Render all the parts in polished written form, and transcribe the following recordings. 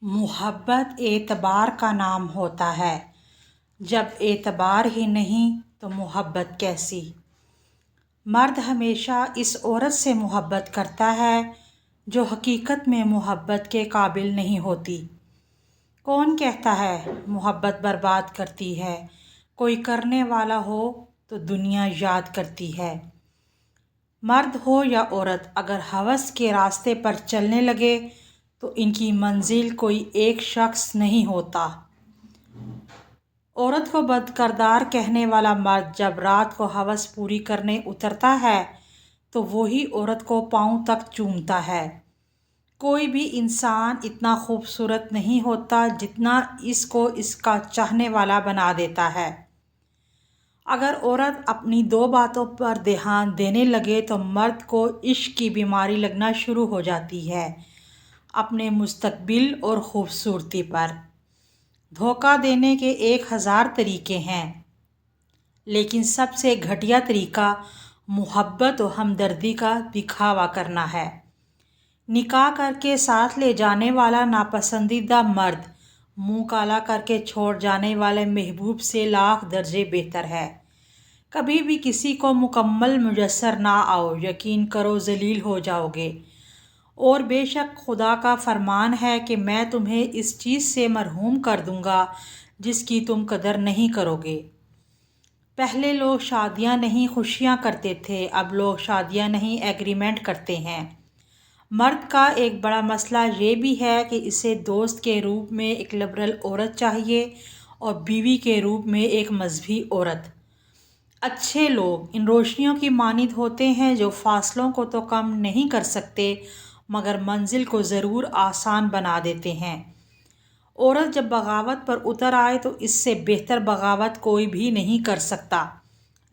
محبت اعتبار کا نام ہوتا ہے، جب اعتبار ہی نہیں تو محبت کیسی؟ مرد ہمیشہ اس عورت سے محبت کرتا ہے جو حقیقت میں محبت کے قابل نہیں ہوتی۔ کون کہتا ہے محبت برباد کرتی ہے؟ کوئی کرنے والا ہو تو دنیا یاد کرتی ہے۔ مرد ہو یا عورت، اگر ہوس کے راستے پر چلنے لگے تو ان کی منزل کوئی ایک شخص نہیں ہوتا۔ عورت کو بد کردار کہنے والا مرد جب رات کو ہوس پوری کرنے اترتا ہے تو وہی عورت کو پاؤں تک چومتا ہے۔ کوئی بھی انسان اتنا خوبصورت نہیں ہوتا جتنا اس کو اس کا چاہنے والا بنا دیتا ہے۔ اگر عورت اپنی دو باتوں پر دھیان دینے لگے تو مرد کو عشق کی بیماری لگنا شروع ہو جاتی ہے، اپنے مستقبل اور خوبصورتی پر۔ دھوکہ دینے کے 1000 طریقے ہیں، لیکن سب سے گھٹیا طریقہ محبت و ہمدردی کا دکھاوا کرنا ہے۔ نکاح کر کے ساتھ لے جانے والا ناپسندیدہ مرد منہ کالا کر کے چھوڑ جانے والے محبوب سے لاکھ درجے بہتر ہے۔ کبھی بھی کسی کو مکمل میسر نہ آؤ، یقین کرو ذلیل ہو جاؤ گے۔ اور بے شک خدا کا فرمان ہے کہ میں تمہیں اس چیز سے محروم کر دوں گا جس کی تم قدر نہیں کرو گے۔ پہلے لوگ شادیاں نہیں خوشیاں کرتے تھے، اب لوگ شادیاں نہیں ایگریمنٹ کرتے ہیں۔ مرد کا ایک بڑا مسئلہ یہ بھی ہے کہ اسے دوست کے روپ میں ایک لبرل عورت چاہیے اور بیوی کے روپ میں ایک مذہبی عورت۔ اچھے لوگ ان روشنیوں کی مانند ہوتے ہیں جو فاصلوں کو تو کم نہیں کر سکتے مگر منزل کو ضرور آسان بنا دیتے ہیں۔ عورت جب بغاوت پر اتر آئے تو اس سے بہتر بغاوت کوئی بھی نہیں کر سکتا۔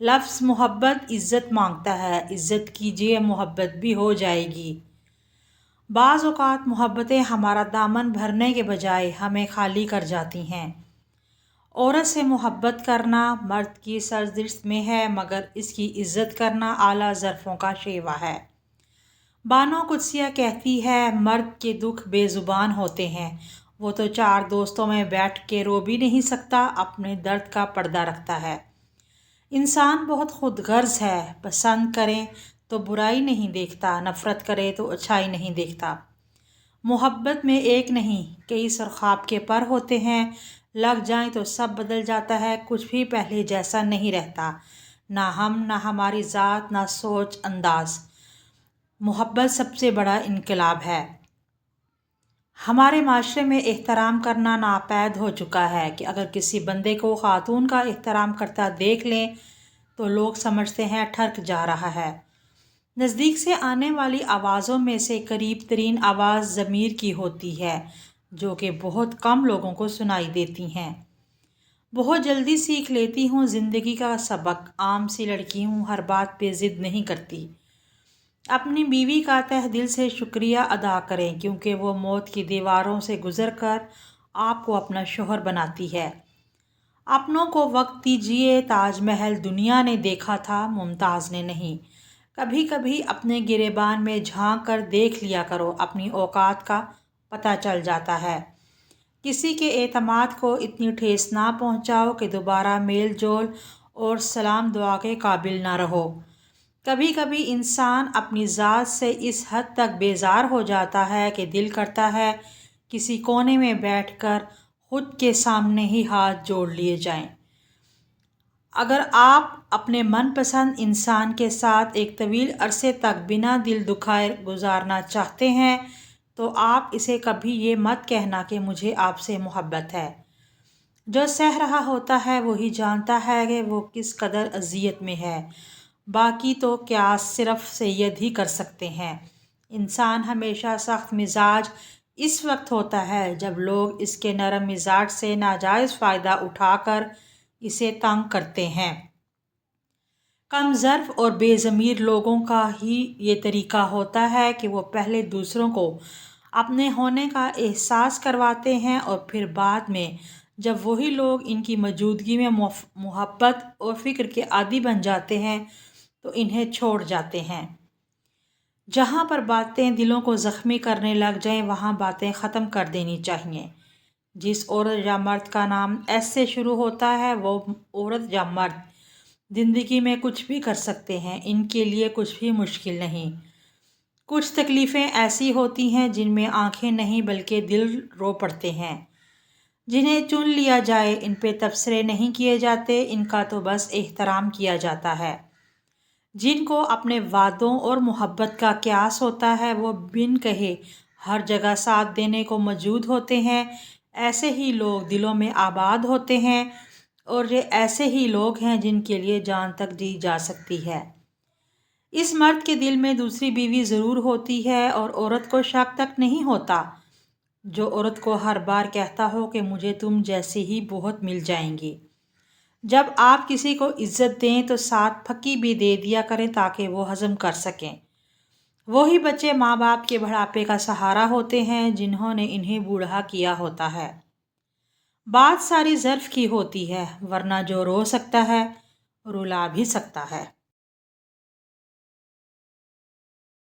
لفظ محبت عزت مانگتا ہے، عزت کیجیے محبت بھی ہو جائے گی۔ بعض اوقات محبتیں ہمارا دامن بھرنے کے بجائے ہمیں خالی کر جاتی ہیں۔ عورت سے محبت کرنا مرد کی سرزد میں ہے مگر اس کی عزت کرنا اعلیٰ ظرفوں کا شیوا ہے۔ بانو قدسیہ کہتی ہے، مرد کے دکھ بے زبان ہوتے ہیں، وہ تو 4 دوستوں میں بیٹھ کے رو بھی نہیں سکتا، اپنے درد کا پردہ رکھتا ہے۔ انسان بہت خود غرض ہے، پسند کریں تو برائی نہیں دیکھتا، نفرت کرے تو اچھائی نہیں دیکھتا۔ محبت میں ایک نہیں کئی سرخاب کے پر ہوتے ہیں، لگ جائیں تو سب بدل جاتا ہے، کچھ بھی پہلے جیسا نہیں رہتا، نہ ہم، نہ ہماری ذات، نہ سوچ انداز۔ محبت سب سے بڑا انقلاب ہے۔ ہمارے معاشرے میں احترام کرنا ناپید ہو چکا ہے کہ اگر کسی بندے کو خاتون کا احترام کرتا دیکھ لیں تو لوگ سمجھتے ہیں ٹھرک جا رہا ہے۔ نزدیک سے آنے والی آوازوں میں سے قریب ترین آواز ضمیر کی ہوتی ہے، جو کہ بہت کم لوگوں کو سنائی دیتی ہیں۔ بہت جلدی سیکھ لیتی ہوں زندگی کا سبق، عام سی لڑکی ہوں، ہر بات پہ ضد نہیں کرتی۔ اپنی بیوی کا تہ دل سے شکریہ ادا کریں کیونکہ وہ موت کی دیواروں سے گزر کر آپ کو اپنا شوہر بناتی ہے۔ اپنوں کو وقت دیجیے، تاج محل دنیا نے دیکھا تھا، ممتاز نے نہیں۔ کبھی کبھی اپنے گریبان میں جھانک کر دیکھ لیا کرو، اپنی اوقات کا پتہ چل جاتا ہے۔ کسی کے اعتماد کو اتنی ٹھیس نہ پہنچاؤ کہ دوبارہ میل جول اور سلام دعا کے قابل نہ رہو۔ کبھی کبھی انسان اپنی ذات سے اس حد تک بیزار ہو جاتا ہے کہ دل کرتا ہے کسی کونے میں بیٹھ کر خود کے سامنے ہی ہاتھ جوڑ لیے جائیں۔ اگر آپ اپنے من پسند انسان کے ساتھ ایک طویل عرصے تک بنا دل دکھائے گزارنا چاہتے ہیں تو آپ اسے کبھی یہ مت کہنا کہ مجھے آپ سے محبت ہے۔ جو سہ رہا ہوتا ہے وہی جانتا ہے کہ وہ کس قدر اذیت میں ہے، باقی تو قیاس صرف سید ہی کر سکتے ہیں۔ انسان ہمیشہ سخت مزاج اس وقت ہوتا ہے جب لوگ اس کے نرم مزاج سے ناجائز فائدہ اٹھا کر اسے تنگ کرتے ہیں۔ کم ظرف اور بے ضمیر لوگوں کا ہی یہ طریقہ ہوتا ہے کہ وہ پہلے دوسروں کو اپنے ہونے کا احساس کرواتے ہیں اور پھر بعد میں جب وہی لوگ ان کی موجودگی میں محبت اور فکر کے عادی بن جاتے ہیں تو انہیں چھوڑ جاتے ہیں۔ جہاں پر باتیں دلوں کو زخمی کرنے لگ جائیں وہاں باتیں ختم کر دینی چاہیے۔ جس عورت یا مرد کا نام ایس سے شروع ہوتا ہے وہ عورت یا مرد زندگی میں کچھ بھی کر سکتے ہیں، ان کے لیے کچھ بھی مشکل نہیں۔ کچھ تکلیفیں ایسی ہوتی ہیں جن میں آنکھیں نہیں بلکہ دل رو پڑتے ہیں، جنہیں چن لیا جائے، ان پہ تبصرے نہیں کیے جاتے، ان کا تو بس احترام کیا جاتا ہے۔ جن کو اپنے وعدوں اور محبت کا قیاس ہوتا ہے وہ بن کہے ہر جگہ ساتھ دینے کو موجود ہوتے ہیں، ایسے ہی لوگ دلوں میں آباد ہوتے ہیں، اور یہ ایسے ہی لوگ ہیں جن کے لیے جان تک دی جا سکتی ہے۔ اس مرد کے دل میں دوسری بیوی ضرور ہوتی ہے اور عورت کو شک تک نہیں ہوتا، جو عورت کو ہر بار کہتا ہو کہ مجھے تم جیسی ہی بہت مل جائیں گی۔ جب آپ کسی کو عزت دیں تو ساتھ پھکی بھی دے دیا کریں تاکہ وہ ہضم کر سکیں۔ وہی بچے ماں باپ کے بڑھاپے کا سہارا ہوتے ہیں جنہوں نے انہیں بوڑھا کیا ہوتا ہے۔ بات ساری ظرف کی ہوتی ہے، ورنہ جو رو سکتا ہے رلا بھی سکتا ہے۔